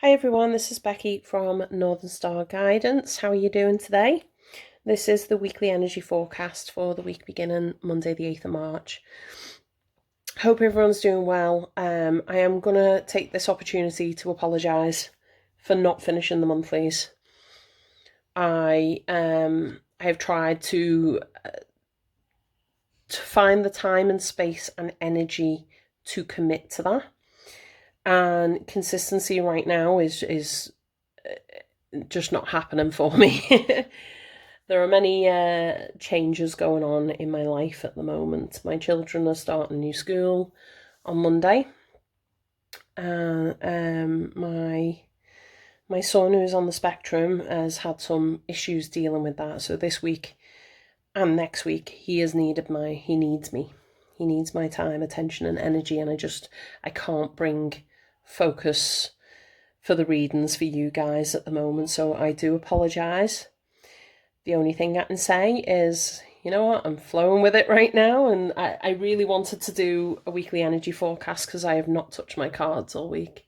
Hi everyone, this is Becky from Northern Star Guidance. How are you doing today? This is the weekly energy forecast for the week beginning Monday the 8th of March. Hope everyone's doing well. I am going to take this opportunity to apologise for not finishing the monthlies. I have tried to find the time and space and energy to commit to that. And consistency right now is just not happening for me. There are many changes going on in my life at the moment. My children are starting new school on Monday. My son, who's on the spectrum, has had some issues dealing with that. So this week and next week, he needs me. He needs my time, attention, and energy, and I can't bring focus for the readings for you guys at the moment, so I do apologise. The only thing I can say is, you know what, I'm flowing with it right now, and I really wanted to do a weekly energy forecast because I have not touched my cards all week.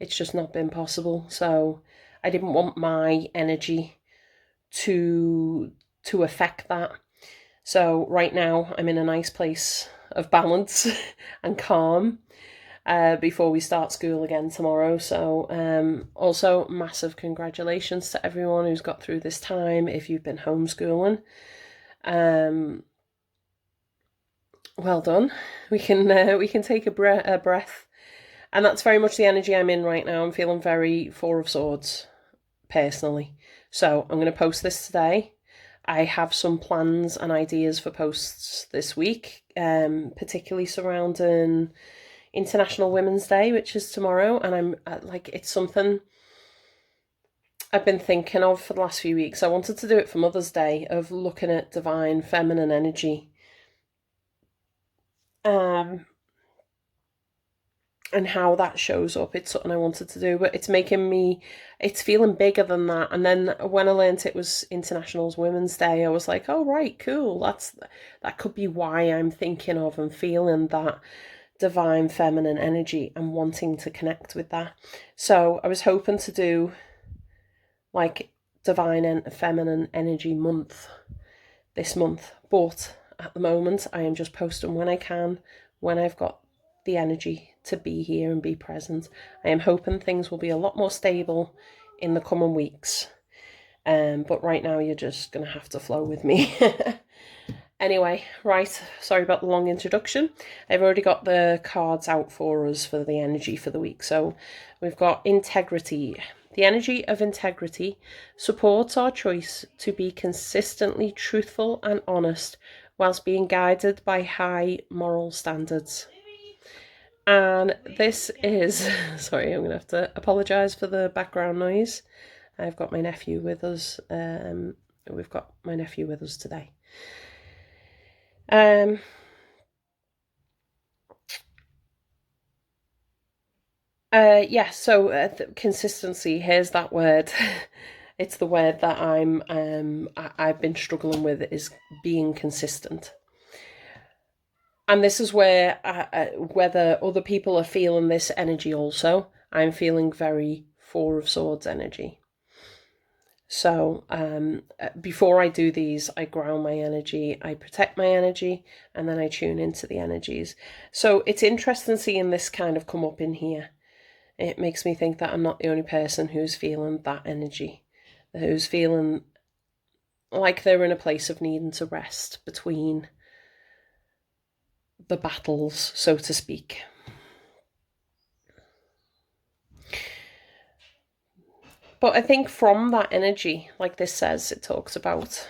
It's just not been possible, so I didn't want my energy to affect that. So right now I'm in a nice place of balance and calm before we start school again tomorrow. So also massive congratulations to everyone who's got through this time. If you've been homeschooling, well done. We can take a breath, and that's very much the energy I'm in right now. I'm feeling very Four of Swords personally, so I'm going to post this today. I have some plans and ideas for posts this week, particularly surrounding International Women's Day, which is tomorrow, and I'm it's something I've been thinking of for the last few weeks. I wanted to do it for Mother's Day, of looking at divine feminine energy, and how that shows up. It's something I wanted to do, but it's feeling bigger than that. And then when I learned it was International Women's Day, I was like, oh right, cool, that could be why I'm thinking of and feeling that divine feminine energy and wanting to connect with that. So I was hoping to do like divine and feminine energy month this month, but at the moment I am just posting when I can, when I've got the energy to be here and be present. I am hoping things will be a lot more stable in the coming weeks, but right now you're just gonna have to flow with me. Anyway, right, sorry about the long introduction. I've already got the cards out for us for the energy for the week. So we've got integrity. The energy of integrity supports our choice to be consistently truthful and honest whilst being guided by high moral standards. And this is, sorry, I'm going to have to apologise for the background noise. I've got my nephew with us. We've got my nephew with us today. So consistency, here's that word. It's the word that I've been struggling with, is being consistent. And this is where, whether other people are feeling this energy also, I'm feeling very Four of Swords energy. So before I do these, I ground my energy, I protect my energy, and then I tune into the energies. So it's interesting seeing this kind of come up in here. It makes me think that I'm not the only person who's feeling that energy, who's feeling like they're in a place of needing to rest between the battles, so to speak. But I think from that energy, like this says, it talks about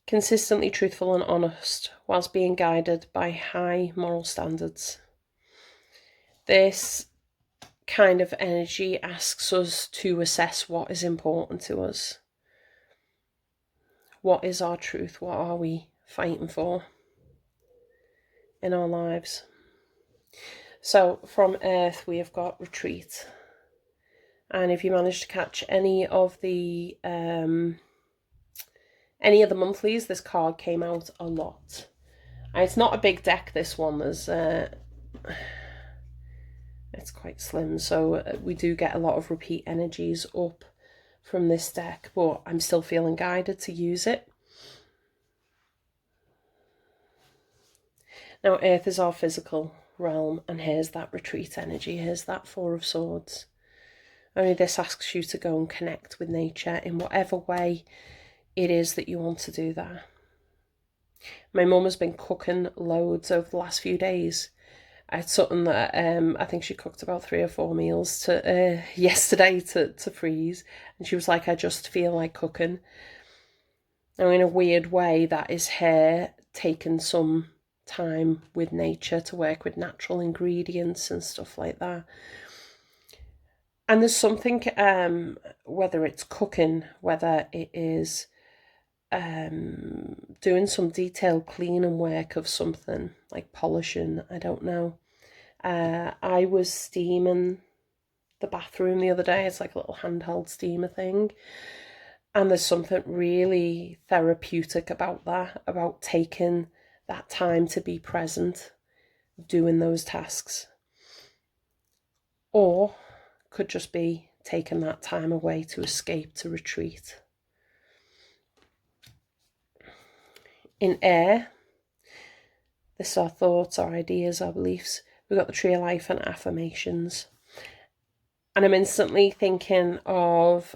consistently truthful and honest whilst being guided by high moral standards. This kind of energy asks us to assess what is important to us. What is our truth? What are we fighting for in our lives? So from Earth, we have got retreat. And if you manage to catch any of the monthlies, this card came out a lot. And it's not a big deck, this one. There's It's quite slim, so we do get a lot of repeat energies up from this deck, but I'm still feeling guided to use it. Now, Earth is our physical realm, and here's that retreat energy. Here's that Four of Swords. Only this asks you to go and connect with nature in whatever way it is that you want to do that. My mum has been cooking loads over the last few days. I had something that I think she cooked about 3 or 4 meals to yesterday to freeze, and she was like, I just feel like cooking. Now, in a weird way, that is her taking some time with nature to work with natural ingredients and stuff like that. And there's something, whether it's cooking, whether it is doing some detailed cleaning work of something, like polishing, I don't know. I was steaming the bathroom the other day. It's like a little handheld steamer thing. And there's something really therapeutic about that, about taking that time to be present, doing those tasks. Or could just be taking that time away to escape, to retreat. In air, this is our thoughts, our ideas, our beliefs. We've got the Tree of Life and affirmations. And I'm instantly thinking of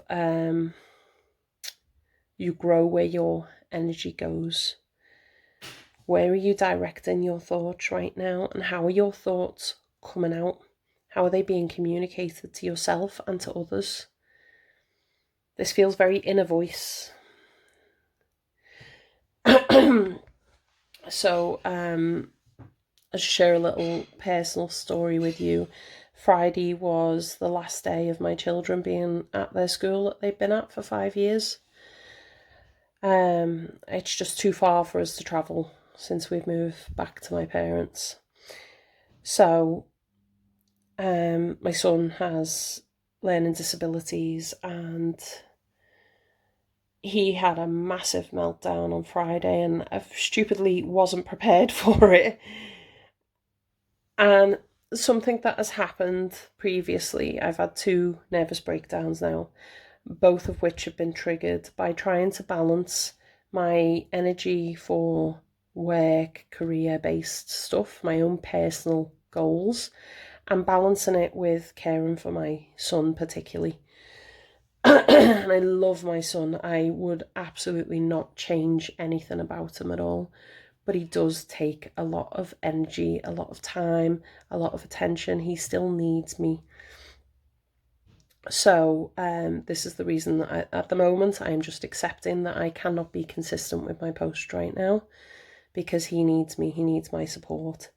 you grow where your energy goes. Where are you directing your thoughts right now? And how are your thoughts coming out? How are they being communicated to yourself and to others? This feels very inner voice. So I'll share a little personal story with you. Friday was the last day of my children being at their school that they've been at for 5 years. It's just too far for us to travel since we've moved back to my parents. So my son has learning disabilities, and he had a massive meltdown on Friday, and I stupidly wasn't prepared for it. And something that has happened previously, I've had 2 nervous breakdowns now, both of which have been triggered by trying to balance my energy for work, career-based stuff, my own personal goals, and balancing it with caring for my son particularly. And I love my son. I would absolutely not change anything about him at all. But he does take a lot of energy, a lot of time, a lot of attention. He still needs me. So this is the reason that at the moment I'm just accepting that I cannot be consistent with my post right now, because he needs me. He needs my support.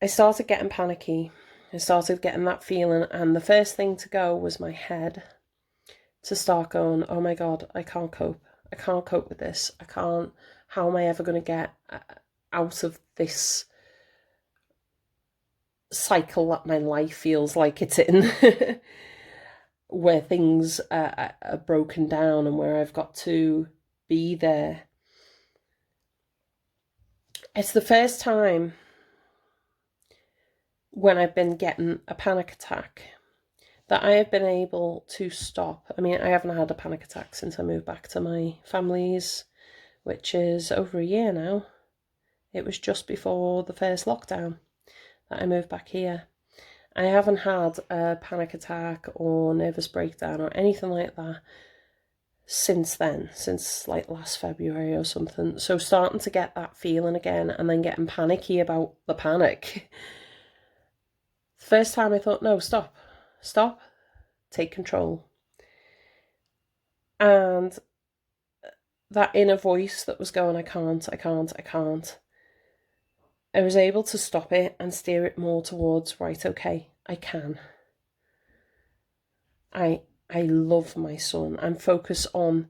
I started getting panicky. I started getting that feeling, and the first thing to go was my head, to start going, oh my God, I can't cope. I can't cope with this. I can't. How am I ever going to get out of this cycle that my life feels like it's in, where things are broken down and where I've got to be there. It's the first time when I've been getting a panic attack that I have been able to stop. I mean, I haven't had a panic attack since I moved back to my family's, which is over a year now. It was just before the first lockdown that I moved back here. I haven't had a panic attack or nervous breakdown or anything like that since then, since like last February or something. So starting to get that feeling again and then getting panicky about the panic. First time I thought, no, stop, take control. And that inner voice that was going, I can't. I was able to stop it and steer it more towards, right, okay, I can. I love my son. I'm focused on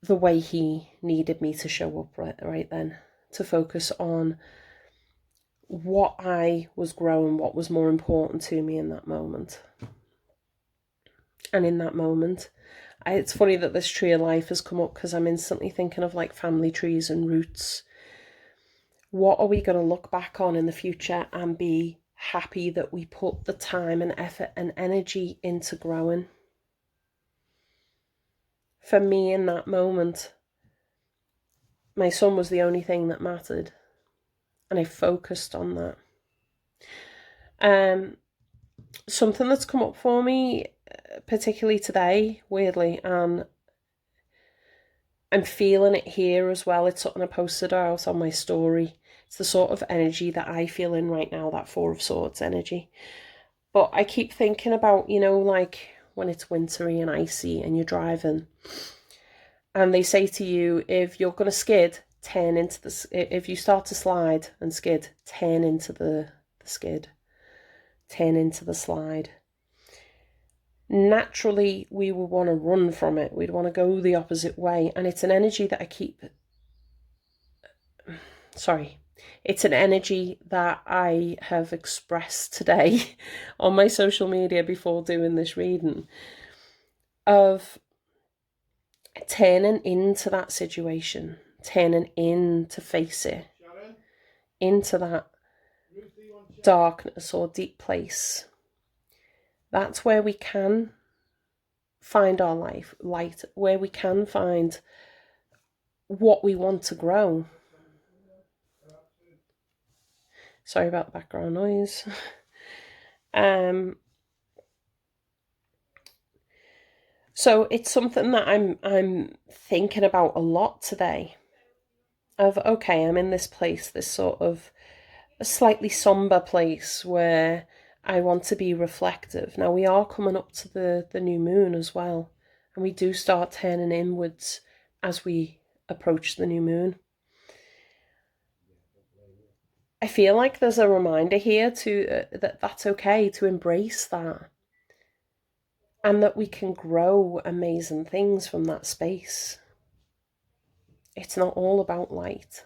the way he needed me to show up right then, to focus on what I was growing, what was more important to me in that moment. And in that moment, it's funny that this tree of life has come up, because I'm instantly thinking of like family trees and roots. What are we going to look back on in the future and be happy that we put the time and effort and energy into growing. For me, in that moment, my son was the only thing that mattered, and I focused on that. Something that's come up for me, particularly today, weirdly, and I'm feeling it here as well. It's something I posted out on my story. It's the sort of energy that I feel in right now, that Four of Swords energy. But I keep thinking about, like when it's wintry and icy and you're driving, and they say to you, if you're going to skid, turn into if you start to slide and skid, turn into the skid, turn into the slide. Naturally, we would want to run from it. We'd want to go the opposite way. And it's an energy that it's an energy that I have expressed today on my social media before doing this reading, of turning into that situation, turning in to face it, into that darkness or deep place. That's where we can find our light, where we can find what we want to grow. Sorry about the background noise. So it's something that I'm thinking about a lot today. Of, okay, I'm in this place, this sort of a slightly somber place where I want to be reflective. Now, we are coming up to the new moon as well, and we do start turning inwards as we approach the new moon. I feel like there's a reminder here that that's okay to embrace that, and that we can grow amazing things from that space. It's not all about light.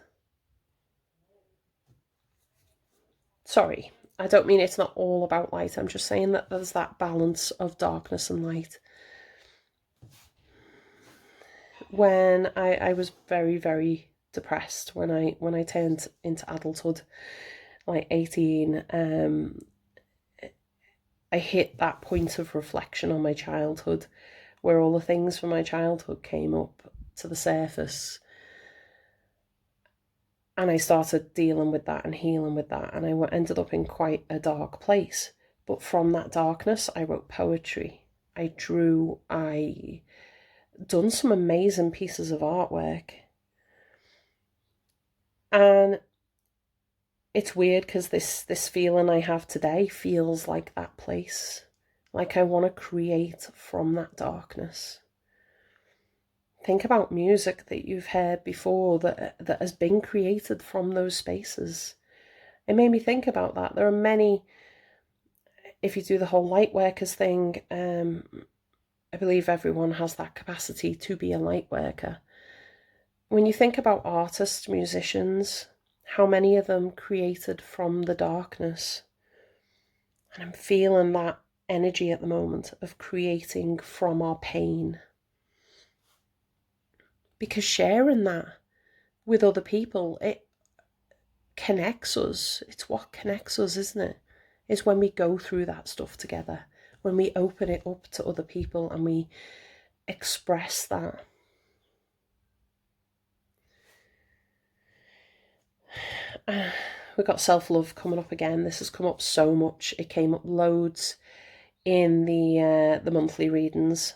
Sorry, I don't mean it's not all about light. I'm just saying that there's that balance of darkness and light. When I was very, very depressed when I turned into adulthood, like 18, I hit that point of reflection on my childhood, where all the things from my childhood came up to the surface. And I started dealing with that and healing with that. And I ended up in quite a dark place. But from that darkness, I wrote poetry. I drew. I done some amazing pieces of artwork. And it's weird because this feeling I have today feels like that place. Like I want to create from that darkness. Think about music that you've heard before that has been created from those spaces. It made me think about that. There are many, if you do the whole light workers thing, I believe everyone has that capacity to be a light worker. When you think about artists, musicians, how many of them created from the darkness? And I'm feeling that energy at the moment of creating from our pain. Because sharing that with other people, it connects us. It's what connects us, isn't it? Is when we go through that stuff together, when we open it up to other people and we express that. We've got self-love coming up again. This has come up so much. It came up loads in the monthly readings.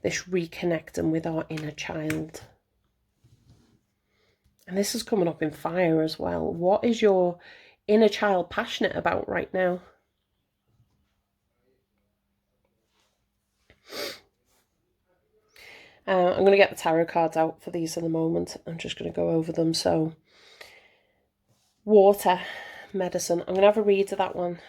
This reconnecting with our inner child. And this is coming up in fire as well. What is your inner child passionate about right now? I'm going to get the tarot cards out for these in a moment. I'm just going to go over them. So, water, medicine. I'm going to have a read of that one.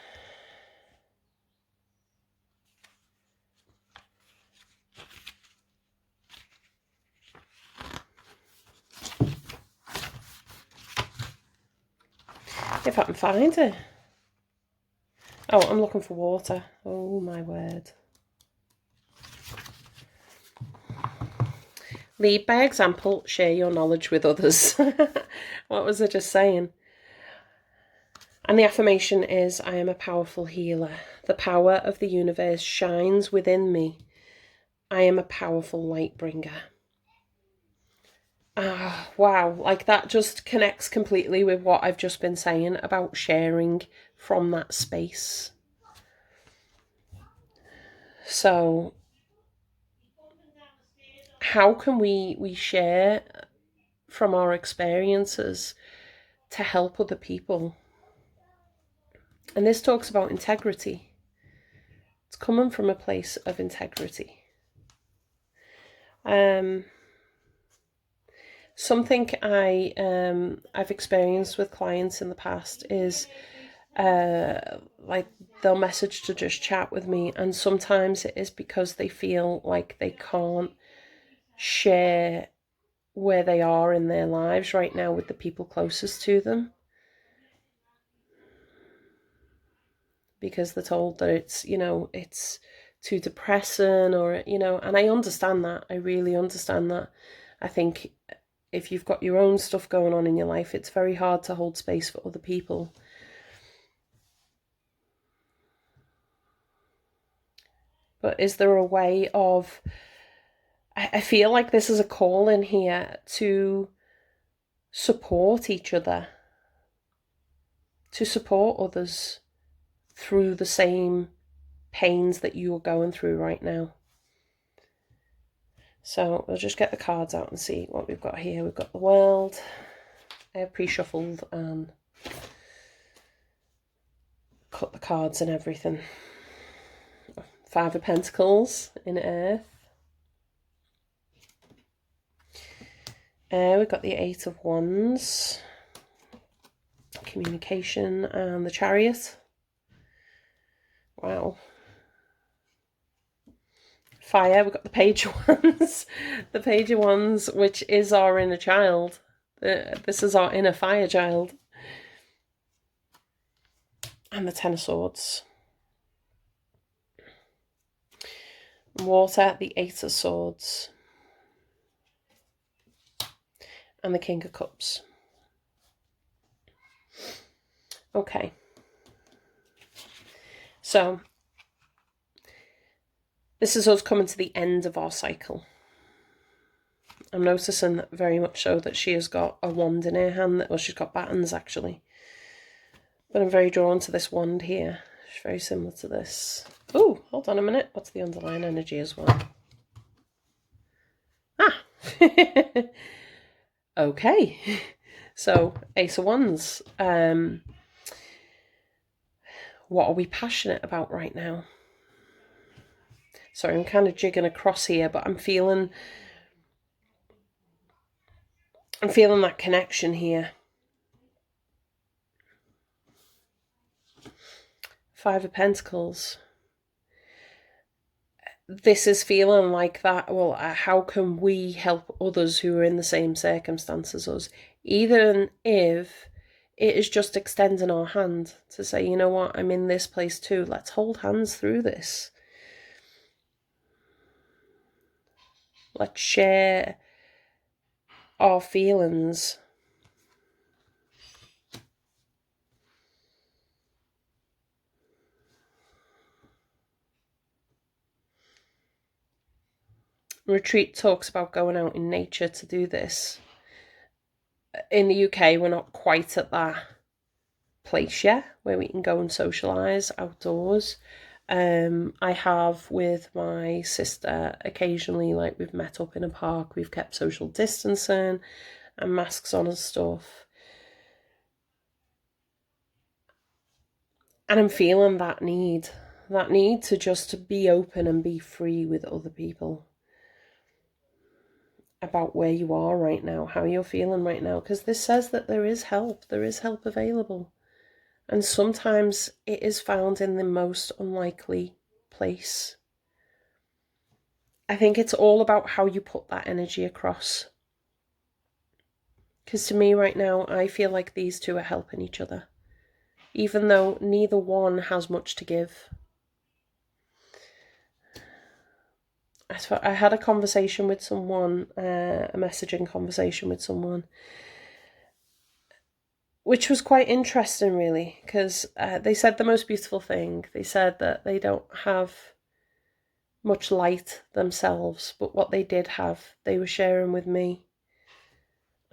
If I can find it. Oh, I'm looking for water. Oh, my word. Lead by example, share your knowledge with others. What was I just saying? And the affirmation is, I am a powerful healer. The power of the universe shines within me. I am a powerful light bringer. Ah, wow, like that just connects completely with what I've just been saying about sharing from that space. So how can we share from our experiences to help other people? And this talks about integrity. It's coming from a place of integrity. Something I've experienced with clients in the past is like they'll message to just chat with me, and sometimes it is because they feel like they can't share where they are in their lives right now with the people closest to them, because they're told that it's, it's too depressing, or, and I understand that. I really understand that. I think if you've got your own stuff going on in your life, it's very hard to hold space for other people. But is there a way of, I feel like this is a call in here to support each other, to support others through the same pains that you are going through right now. So we'll just get the cards out and see what we've got here. We've got the World. I have pre-shuffled and cut the cards and everything. Five of Pentacles in Earth. We've got the Eight of Wands. Communication and the Chariot. Wow. Fire, we've got the Page of Wands. The Page of Wands, which is our inner child. This is our inner fire child. And the Ten of Swords. Water, the Eight of Swords. And the King of Cups. Okay. So, this is us coming to the end of our cycle. I'm noticing very much so that she has got a wand in her hand. Well, she's got batons, actually. But I'm very drawn to this wand here. It's very similar to this. Oh, hold on a minute. What's the underlying energy as well? Ah! Okay. So, Ace of Wands. What are we passionate about right now? Sorry, I'm kind of jigging across here, but I'm feeling that connection here. Five of Pentacles. This is feeling like that, well, how can we help others who are in the same circumstances as us? Even if it is just extending our hand to say, you know what, I'm in this place too. Let's hold hands through this. Let's share our feelings. Retreat talks about going out in nature to do this. In the UK, we're not quite at that place yet where we can go and socialise outdoors. I have with my sister occasionally, like we've met up in a park, we've kept social distancing and masks on and stuff. And I'm feeling that need to just be open and be free with other people about where you are right now, how you're feeling right now, because this says that there is help available. And sometimes it is found in the most unlikely place. I think it's all about how you put that energy across. Because to me right now, I feel like these two are helping each other, even though neither one has much to give. I had a conversation with someone, a messaging conversation with someone, which was quite interesting, really, because they said the most beautiful thing. They said that they don't have much light themselves, but what they did have, they were sharing with me,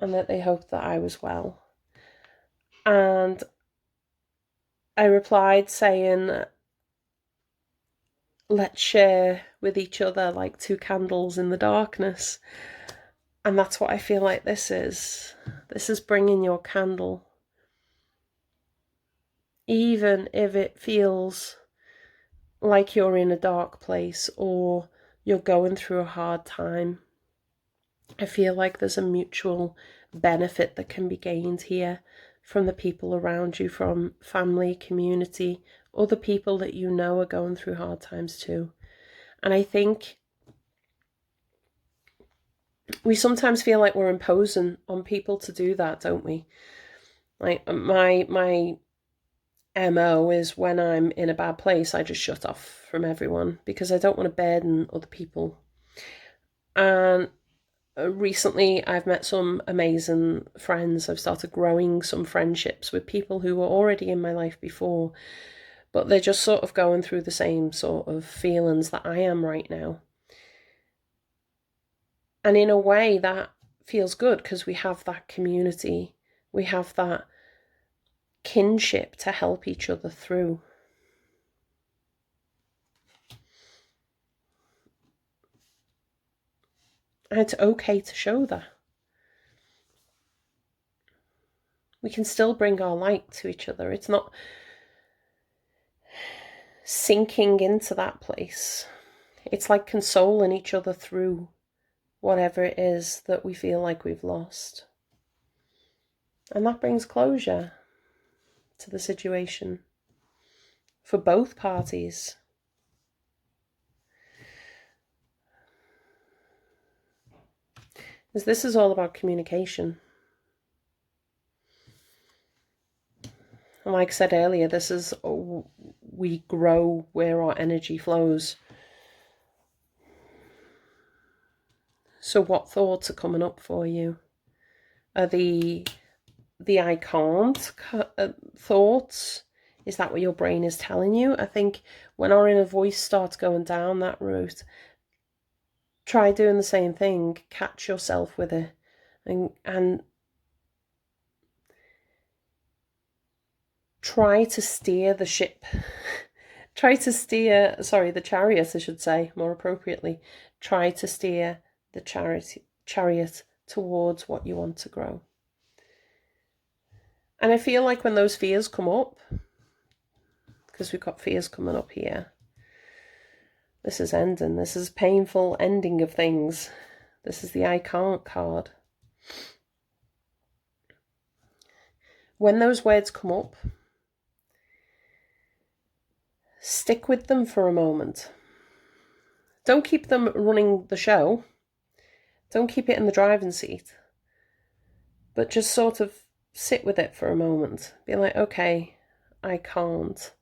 and that they hoped that I was well. And I replied saying, let's share with each other like two candles in the darkness. And that's what I feel like this is. This is bringing your candle. Even if it feels like you're in a dark place or you're going through a hard time, I feel like there's a mutual benefit that can be gained here from the people around you, from family, community, other people that you know are going through hard times too. And I think we sometimes feel like we're imposing on people to do that, don't we? Like my MO is when I'm in a bad place, I just shut off from everyone because I don't want to burden other people. And recently I've met some amazing friends. I've started growing some friendships with people who were already in my life before, but they're just sort of going through the same sort of feelings that I am right now. And in a way that feels good because we have that community, we have that kinship to help each other through. And it's okay to show that. We can still bring our light to each other. It's not sinking into that place. It's like consoling each other through whatever it is that we feel like we've lost. And that brings closure to the situation for both parties. Because this is all about communication. And like I said earlier, this is, we grow where our energy flows. So what thoughts are coming up for you? Are the I can't thoughts? Is that what your brain is telling you? I think when our inner voice starts going down that route, try doing the same thing. Catch yourself with it and try to steer the ship. Try to steer, the chariot, I should say, more appropriately. Try to steer the chariot towards what you want to grow. And I feel like when those fears come up, because we've got fears coming up here, this is ending. This is painful ending of things. This is the I can't card. When those words come up, stick with them for a moment. Don't keep them running the show. Don't keep it in the driving seat. But just sort of sit with it for a moment. Be like, okay, I can't.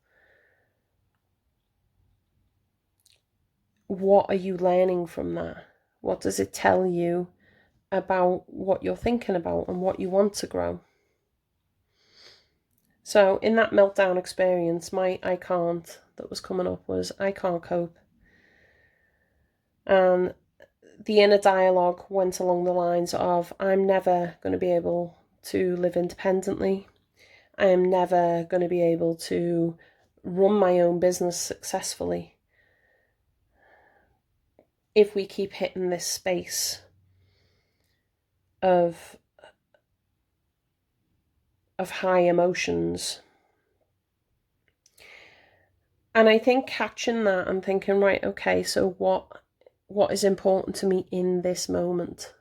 What are you learning from that? What does it tell you about what you're thinking about and what you want to grow? So in that meltdown experience, my I can't that was coming up was I can't cope. And the inner dialogue went along the lines of, I'm never going to be able to live independently. I am never going to be able to run my own business successfully if we keep hitting this space of high emotions. And I think catching that and thinking, right, okay, so what is important to me in this moment?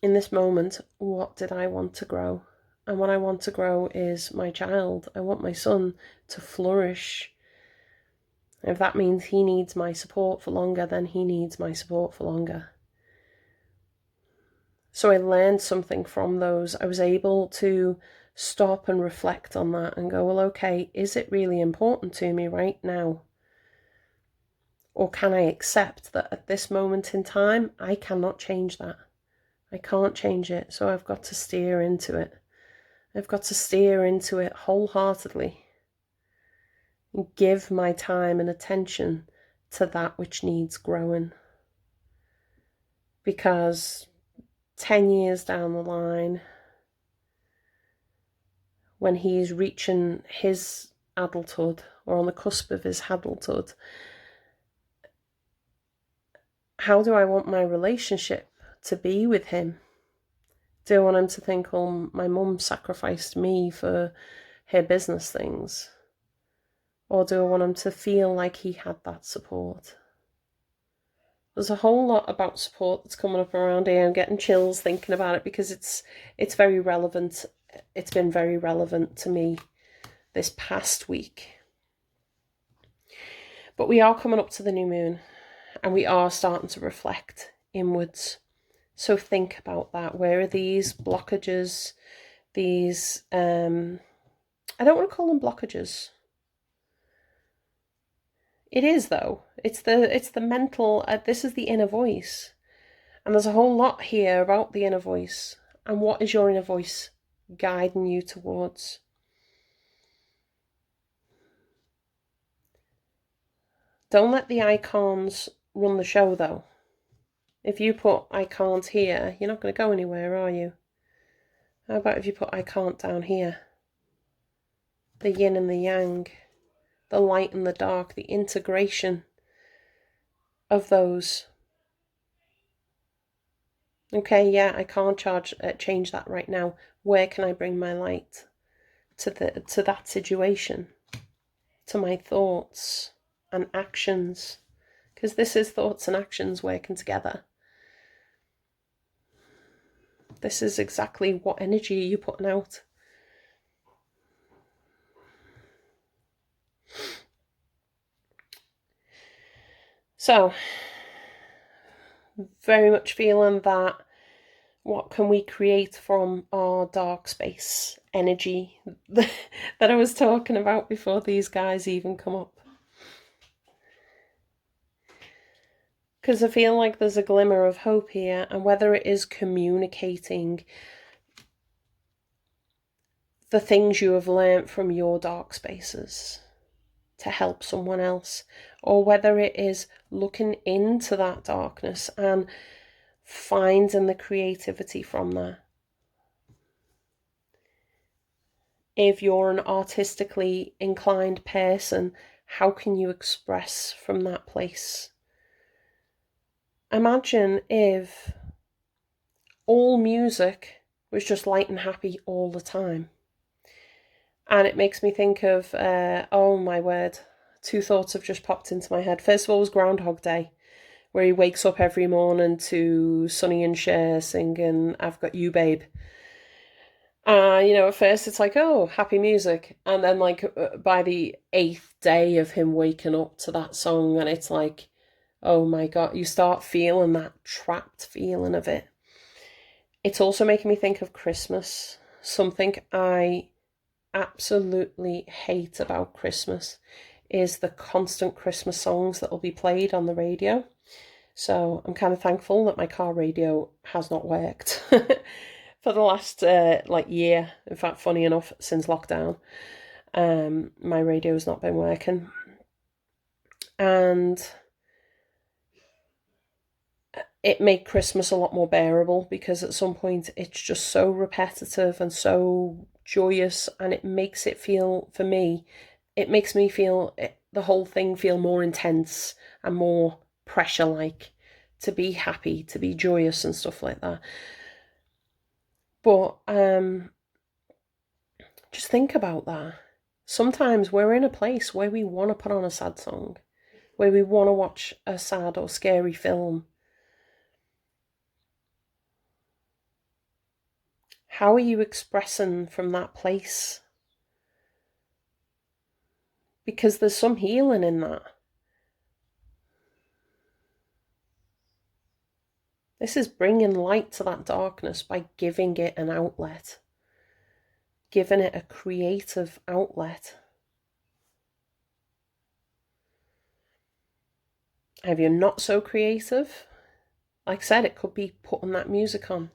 In this moment, what did I want to grow? And what I want to grow is my child. I want my son to flourish. If that means he needs my support for longer, then he needs my support for longer. So I learned something from those. I was able to stop and reflect on that and go, well, okay, is it really important to me right now? Or can I accept that at this moment in time, I cannot change that? I can't change it, so I've got to steer into it. I've got to steer into it wholeheartedly and give my time and attention to that which needs growing. Because 10 years down the line, when he's reaching his adulthood or on the cusp of his adulthood, how do I want my relationship to be with him? Do I want him to think, oh, my mum sacrificed me for her business things? Or do I want him to feel like he had that support? There's a whole lot about support that's coming up around here. I'm getting chills thinking about it because it's very relevant. It's been very relevant to me this past week. But we are coming up to the new moon and we are starting to reflect inwards. So think about that. Where are these blockages? These, I don't want to call them blockages. It is though. It's the mental, this is the inner voice. And there's a whole lot here about the inner voice. And what is your inner voice guiding you towards? Don't let the icons run the show though. If you put I can't here, you're not going to go anywhere, are you? How about if you put I can't down here? The yin and the yang, the light and the dark, the integration of those. Okay, yeah, I can't change that right now. Where can I bring my light to that situation, to my thoughts and actions? Because this is thoughts and actions working together. This is exactly what energy you're putting out. So, very much feeling that what can we create from our dark space energy that I was talking about before these guys even come up. Because I feel like there's a glimmer of hope here, and whether it is communicating the things you have learned from your dark spaces to help someone else, or whether it is looking into that darkness and finding the creativity from there. If you're an artistically inclined person, how can you express from that place? Imagine if all music was just light and happy all the time. And it makes me think of, oh my word, two thoughts have just popped into my head. First of all was Groundhog Day, where he wakes up every morning to Sonny and Cher singing I've Got You, Babe. At first it's like, oh, happy music. And then by the 8th day of him waking up to that song, and it's like, oh my God, you start feeling that trapped feeling of it. It's also making me think of Christmas. Something I absolutely hate about Christmas is the constant Christmas songs that will be played on the radio. So I'm kind of thankful that my car radio has not worked for the last year. In fact, funny enough, since lockdown, my radio has not been working. And it made Christmas a lot more bearable, because at some point it's just so repetitive and so joyous, and it makes it feel, for me, it makes me feel the whole thing feel more intense and more pressure-like to be happy, to be joyous and stuff like that. But just think about that. Sometimes we're in a place where we want to put on a sad song, where we want to watch a sad or scary film. How are you expressing from that place? Because there's some healing in that. This is bringing light to that darkness by giving it an outlet, giving it a creative outlet. If you're not so creative, like I said, it could be putting that music on,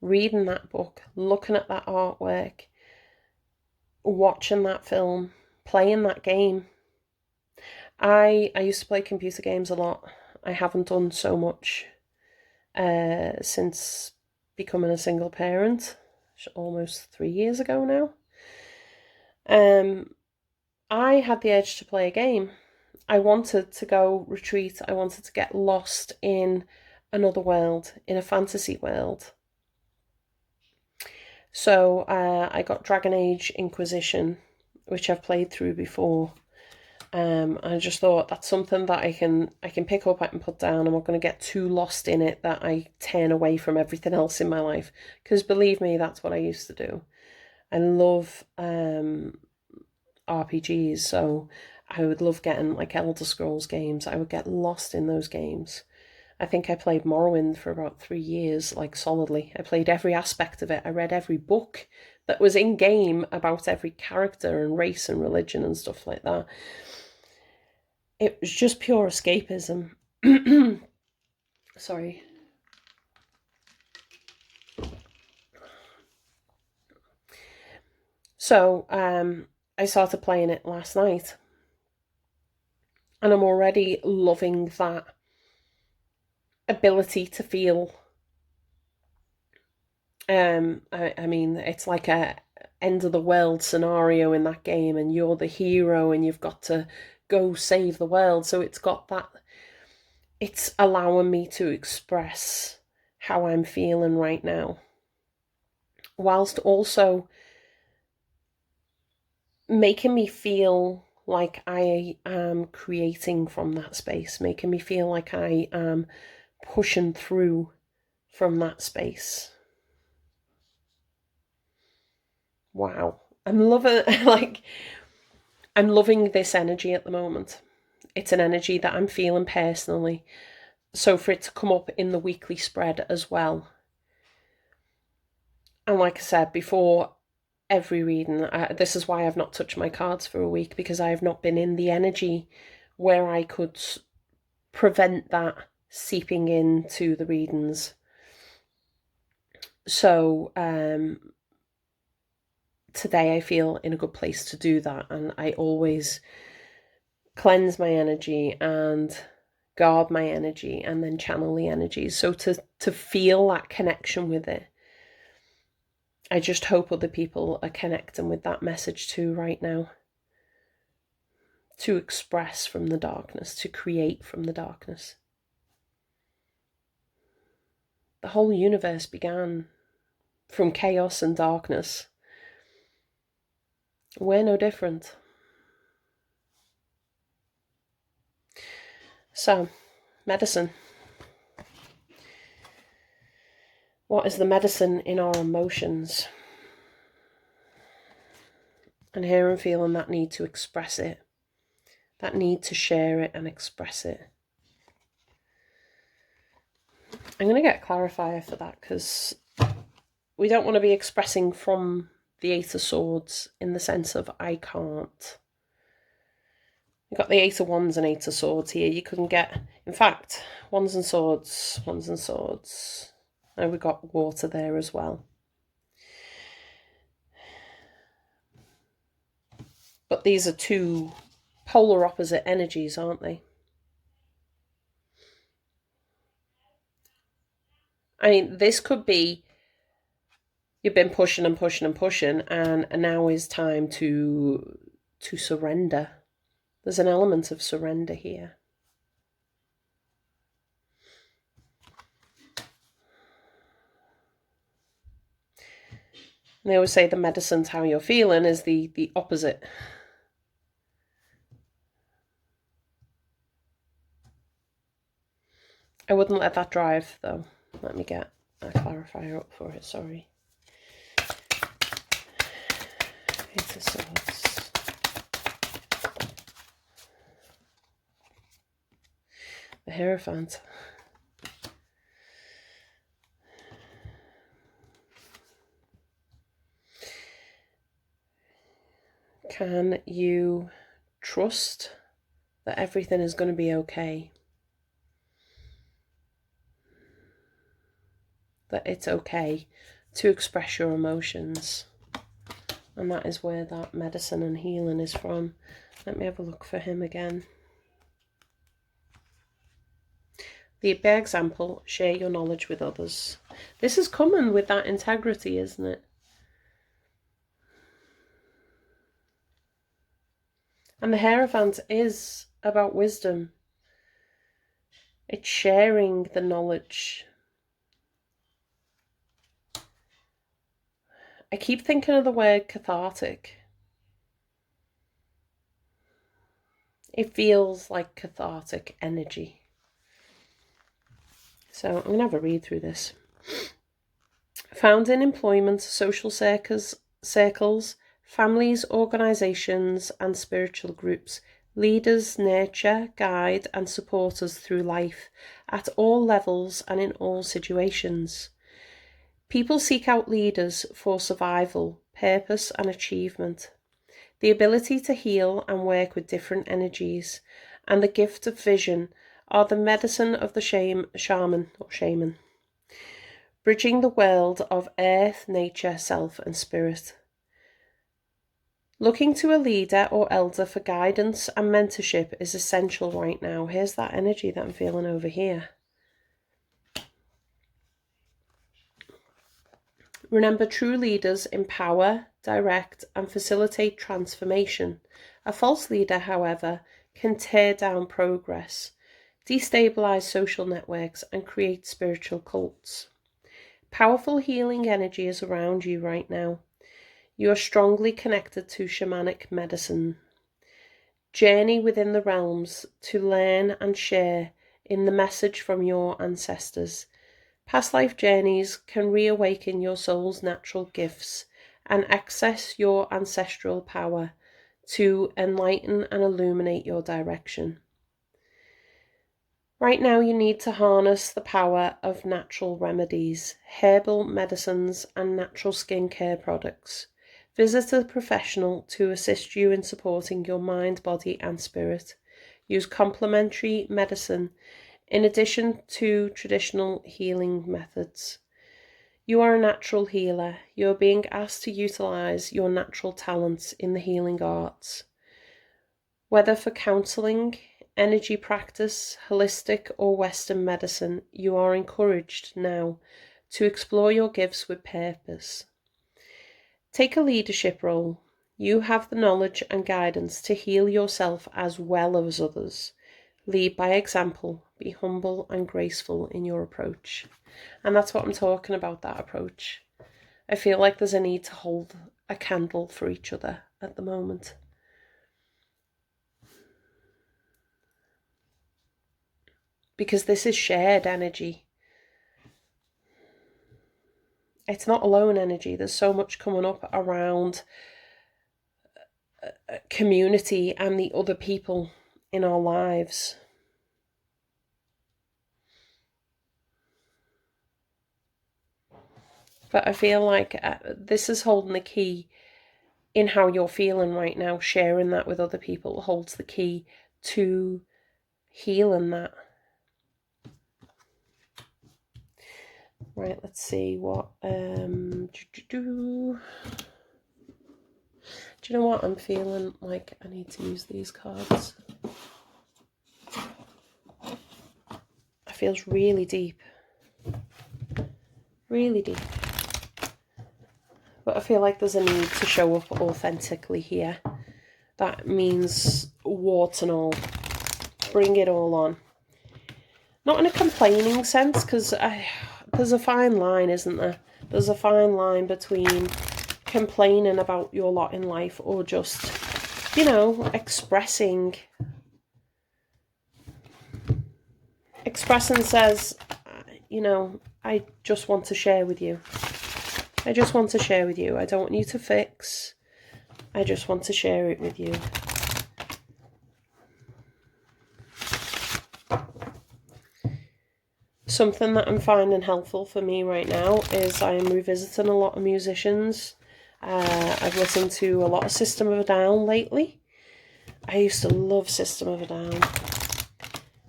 reading that book, looking at that artwork, watching that film, playing that game. I used to play computer games a lot. I haven't done so much since becoming a single parent, almost 3 years ago now. I had the urge to play a game. I wanted to go retreat. I wanted to get lost in another world, in a fantasy world. So I got Dragon Age Inquisition, which I've played through before. I just thought that's something that I can pick up, I can put down. I'm not going to get too lost in it that I turn away from everything else in my life. Because believe me, that's what I used to do. I love RPGs, so I would love getting like Elder Scrolls games. I would get lost in those games. I think I played Morrowind for about 3 years, like solidly. I played every aspect of it. I read every book that was in game about every character and race and religion and stuff like that. It was just pure escapism. Sorry. So I started playing it last night, and I'm already loving that ability to feel. I mean, it's like a end of the world scenario in that game, and you're the hero, and you've got to go save the world. So it's got that. It's allowing me to express how I'm feeling right now, whilst also making me feel like I am creating from that space, making me feel like I am pushing through from that space. Wow. I'm loving I'm loving this energy at the moment. It's an energy that I'm feeling personally. So for it to come up in the weekly spread as well. And like I said before, every reading, this is why I've not touched my cards for a week, because I have not been in the energy where I could prevent that seeping into the readings. So today I feel in a good place to do that, and I always cleanse my energy and guard my energy and then channel the energy. So to feel that connection with it, I just hope other people are connecting with that message too right now. To express from the darkness, to create from the darkness. The whole universe began from chaos and darkness. We're no different. So, medicine. What is the medicine in our emotions? And here I'm feeling that need to express it, that need to share it and express it. I'm going to get a clarifier for that, because we don't want to be expressing from the Eight of Swords in the sense of I can't. You've got the Eight of Wands and Eight of Swords here. You couldn't get, in fact, Wands and Swords, Wands and Swords. And we've got water there as well. But these are two polar opposite energies, aren't they? I mean, this could be you've been pushing and pushing and pushing, and now is time to surrender. There's an element of surrender here. And they always say the medicine's how you're feeling is the opposite. I wouldn't let that drive, though. Let me get a clarifier up for it, sorry. Eight of Swords. The Hierophant. Can you trust that everything is going to be okay? that it's okay to express your emotions. And that is where that medicine and healing is from. Let me have a look for him again. The example, share your knowledge with others. This is common with that integrity, isn't it? And the Hierophant is about wisdom. It's sharing the knowledge. I keep thinking of the word cathartic. It feels like cathartic energy. So I'm going to have a read through this. Found in employment, social circles, families, organisations and spiritual groups, leaders nurture, guide and support us through life at all levels and in all situations. People seek out leaders for survival, purpose and achievement. The ability to heal and work with different energies and the gift of vision are the medicine of the shaman, bridging the world of earth, nature, self and spirit. Looking to a leader or elder for guidance and mentorship is essential right now. Here's that energy that I'm feeling over here. Remember, true leaders empower, direct and facilitate transformation. A false leader, however, can tear down progress, destabilize social networks and create spiritual cults. Powerful healing energy is around you right now. You are strongly connected to shamanic medicine. Journey within the realms to learn and share in the message from your ancestors. Past life journeys can reawaken your soul's natural gifts and access your ancestral power to enlighten and illuminate your direction. Right now you need to harness the power of natural remedies, herbal medicines and natural skincare products. Visit a professional to assist you in supporting your mind, body and spirit. Use complementary medicine in addition to traditional healing methods. You are a natural healer. You are being asked to utilize your natural talents in the healing arts. Whether for counseling, energy practice, holistic or Western medicine, you are encouraged now to explore your gifts with purpose. Take a leadership role. You have the knowledge and guidance to heal yourself as well as others. Lead by example. Be humble and graceful in your approach. And that's what I'm talking about, that approach. I feel like there's a need to hold a candle for each other at the moment. Because this is shared energy. It's not alone energy. There's so much coming up around community and the other people in our lives. But I feel like this is holding the key in how you're feeling right now. Sharing that with other people holds the key to healing that. Right, let's see what do you know what? I'm feeling like I need to use these cards. It feels really deep. Really deep. But I feel like there's a need to show up authentically here. That means warts and all. Bring it all on. Not in a complaining sense, because there's a fine line, isn't there? There's a fine line between complaining about your lot in life or just, you know, expressing says, you know, I just want to share with you. I just want to share with you. I don't want you to fix. I just want to share it with you. Something that I'm finding helpful for me right now is I am revisiting a lot of musicians. I've listened to a lot of System of a Down lately. I used to love System of a Down.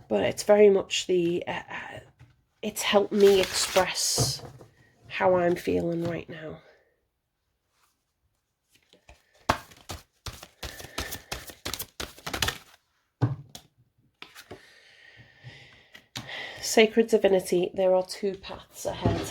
But it's very much it's helped me express how I'm feeling right now. Sacred divinity, there are two paths ahead.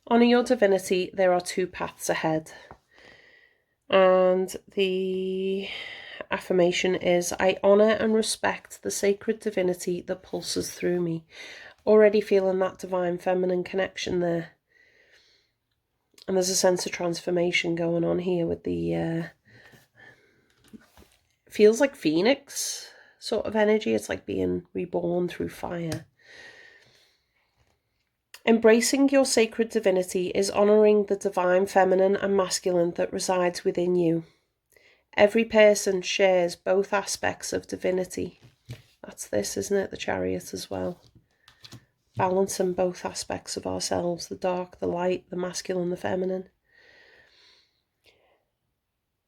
Honour your divinity, there are two paths ahead. And the affirmation is, I honour and respect the sacred divinity that pulses through me. Already feeling that divine feminine connection there. And there's a sense of transformation going on here with the, feels like Phoenix sort of energy. It's like being reborn through fire. Embracing your sacred divinity is honouring the divine feminine and masculine that resides within you. Every person shares both aspects of divinity. That's this, isn't it? The Chariot as well. Balancing both aspects of ourselves, the dark, the light, the masculine, the feminine.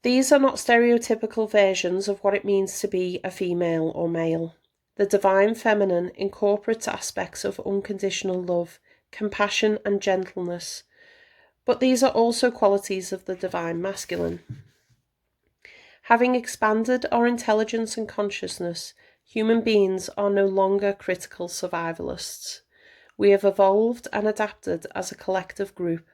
These are not stereotypical versions of what it means to be a female or male. The divine feminine incorporates aspects of unconditional love, compassion and gentleness, but these are also qualities of the divine masculine. Having expanded our intelligence and consciousness, human beings are no longer critical survivalists. We have evolved and adapted as a collective group.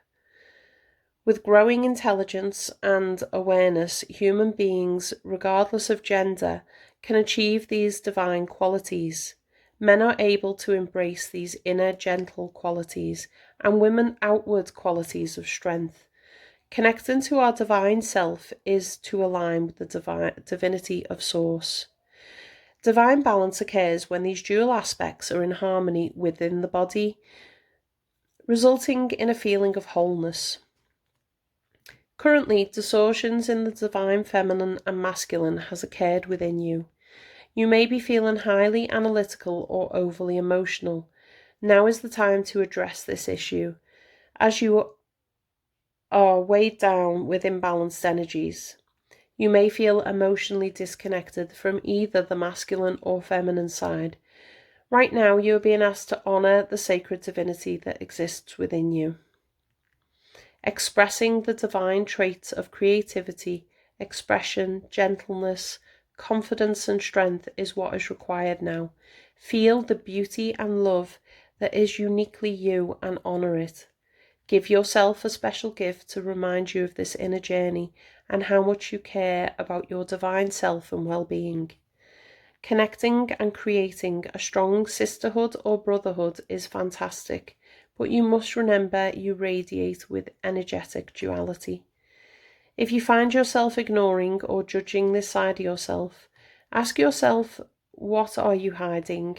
With growing intelligence and awareness, human beings, regardless of gender, can achieve these divine qualities. Men are able to embrace these inner gentle qualities, and women outward qualities of strength. Connecting to our divine self is to align with the divinity of Source. Divine balance occurs when these dual aspects are in harmony within the body, resulting in a feeling of wholeness. Currently, distortions in the divine feminine and masculine has occurred within you. You may be feeling highly analytical or overly emotional. Now is the time to address this issue, as you are weighed down with imbalanced energies. You may feel emotionally disconnected from either the masculine or feminine side. Right now, you are being asked to honour the sacred divinity that exists within you. Expressing the divine traits of creativity, expression, gentleness, confidence and strength is what is required now. Feel the beauty and love that is uniquely you and honour it. Give yourself a special gift to remind you of this inner journey and how much you care about your divine self and well-being. Connecting and creating a strong sisterhood or brotherhood is fantastic, but you must remember you radiate with energetic duality. If you find yourself ignoring or judging this side of yourself, ask yourself, what are you hiding?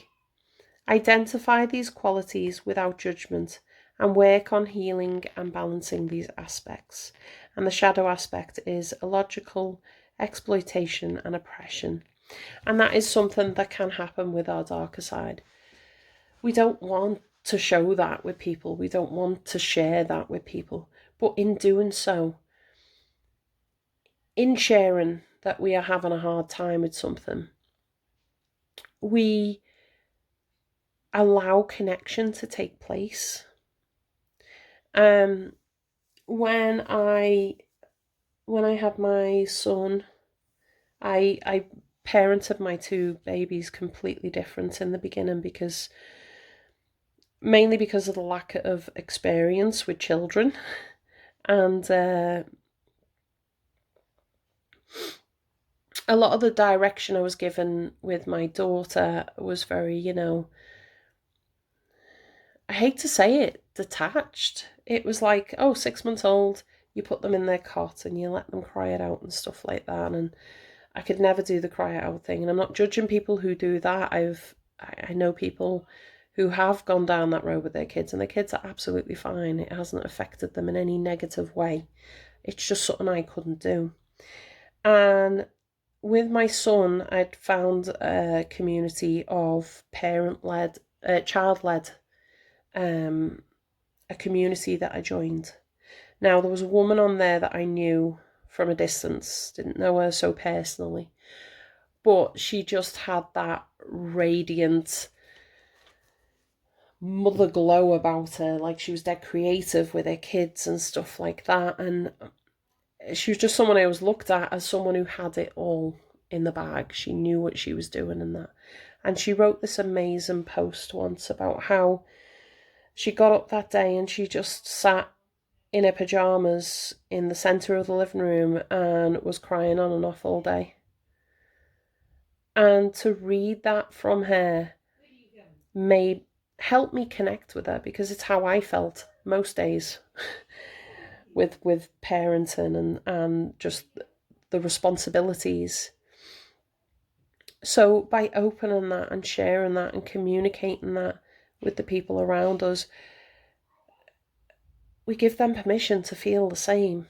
Identify these qualities without judgment and work on healing and balancing these aspects. And the shadow aspect is illogical, exploitation and oppression. And that is something that can happen with our darker side. We don't want to show that with people. We don't want to share that with people. But in doing so, in sharing that we are having a hard time with something, we allow connection to take place. When I had my son, I parented my two babies completely different in the beginning, mainly because of the lack of experience with children, and a lot of the direction I was given with my daughter was very, I hate to say it, detached. It was like, 6 months old, you put them in their cot and you let them cry it out and stuff like that. And I could never do the cry it out thing. And I'm not judging people who do that. I know people who have gone down that road with their kids, and their kids are absolutely fine. It hasn't affected them in any negative way. It's just something I couldn't do. And with my son, I'd found a community of parent-led, child-led, a community that I joined. Now, there was a woman on there that I knew from a distance, didn't know her so personally, but she just had that radiant mother glow about her. Like, she was dead creative with her kids and stuff like that. And she was just someone I always looked at as someone who had it all in the bag. She knew what she was doing and that. And she wrote this amazing post once about how she got up that day and she just sat in her pajamas in the centre of the living room and was crying on and off all day. And to read that from her may help me connect with her, because it's how I felt most days with parenting and just the responsibilities. So by opening that and sharing that and communicating that with the people around us, we give them permission to feel the same.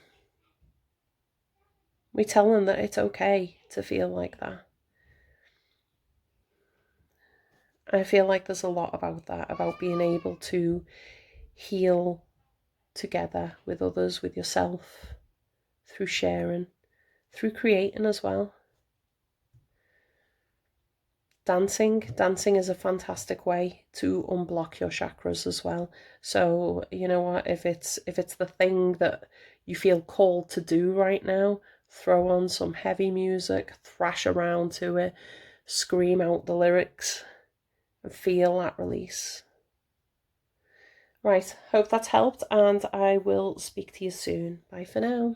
We tell them that it's okay to feel like that. I feel like there's a lot about that, about being able to heal together with others, with yourself, through sharing, through creating as well. Dancing is a fantastic way to unblock your chakras as well. So you know what, if it's the thing that you feel called to do right now, throw on some heavy music, thrash around to it, scream out the lyrics, and feel that release. Right, hope that's helped, and I will speak to you soon. Bye for now.